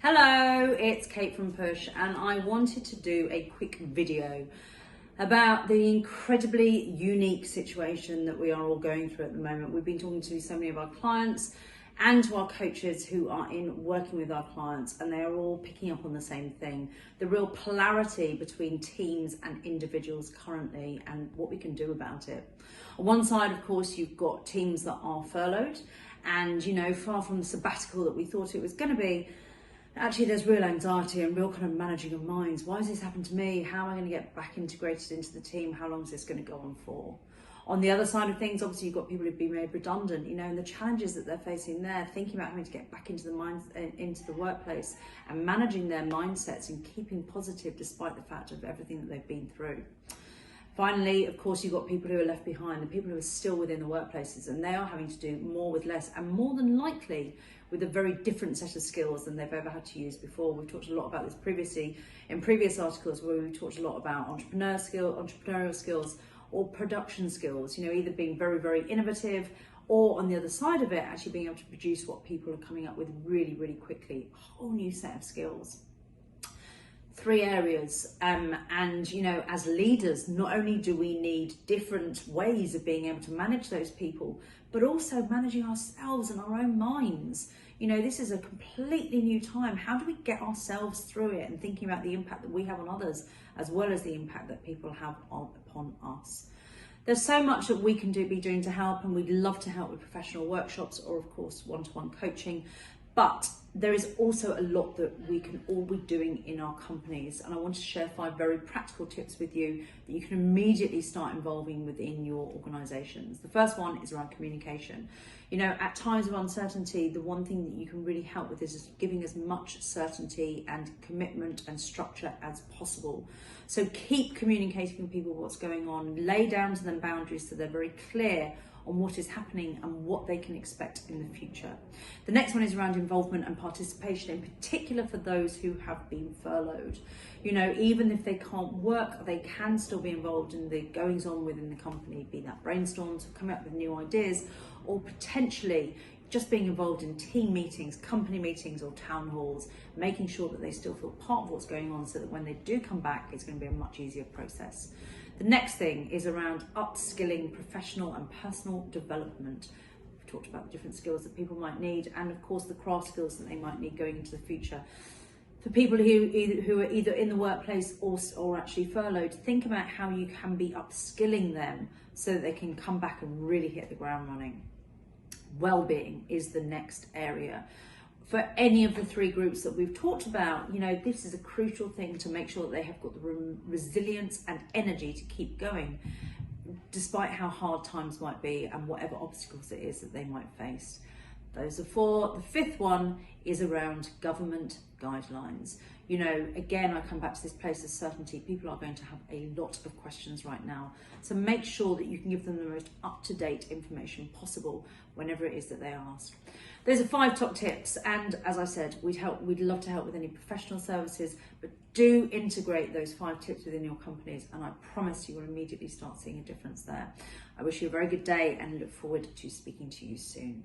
Hello, it's Kate from Push, and I wanted to do a quick video about the incredibly unique situation that we are all going through at the moment. We've been talking to so many of our clients and to our coaches who are in working with our clients, and they are all picking up on the same thing, the real polarity between teams and individuals currently and what we can do about it. On one side, of course, you've got teams that are furloughed and, far from the sabbatical that we thought it was going to be. Actually, there's real anxiety and real kind of managing of minds. Why has this happened to me? How am I going to get back integrated into the team? How long is this going to go on for? On the other side of things, obviously, you've got people who've been made redundant, and the challenges that they're facing there, thinking about having to get back into the workplace and managing their mindsets and keeping positive despite the fact of everything that they've been through. Finally, of course, you've got people who are left behind, the people who are still within the workplaces, and they are having to do more with less, and more than likely with a very different set of skills than they've ever had to use before. We've talked a lot about this previously in previous articles where we've talked a lot about entrepreneurial skills or production skills, either being very, very innovative or on the other side of it, actually being able to produce what people are coming up with really, really quickly, a whole new set of skills. Three areas, and as leaders, not only do we need different ways of being able to manage those people, but also managing ourselves and our own minds. This is a completely new time. How do we get ourselves through it, and thinking about the impact that we have on others as well as the impact that people have upon us? There's so much that we can be doing to help, and we'd love to help with professional workshops or, of course, one-to-one coaching. But there is also a lot that we can all be doing in our companies. And I want to share 5 very practical tips with you that you can immediately start involving within your organizations. The first one is around communication. At times of uncertainty, the one thing that you can really help with is giving as much certainty and commitment and structure as possible. So keep communicating with people what's going on, lay down to them boundaries so they're very clear on what is happening and what they can expect in the future. The next one is around involvement and participation, in particular for those who have been furloughed. Even if they can't work, they can still be involved in the goings on within the company, be that brainstorms, coming up with new ideas, or potentially just being involved in team meetings, company meetings, or town halls, making sure that they still feel part of what's going on so that when they do come back, it's going to be a much easier process. The next thing is around upskilling professional and personal development. We've talked about the different skills that people might need, and of course the craft skills that they might need going into the future. For people who are either in the workplace or actually furloughed, think about how you can be upskilling them so that they can come back and really hit the ground running. Well-being is the next area. For any of the 3 groups that we've talked about, this is a crucial thing to make sure that they have got the resilience and energy to keep going, despite how hard times might be and whatever obstacles it is that they might face. Those are 4. The 5th one is around government guidelines. Again, I come back to this place of certainty. People are going to have a lot of questions right now. So make sure that you can give them the most up-to-date information possible whenever it is that they ask. Those are 5 top tips. And as I said, we'd love to help with any professional services, but do integrate those 5 tips within your companies. And I promise you will immediately start seeing a difference there. I wish you a very good day and look forward to speaking to you soon.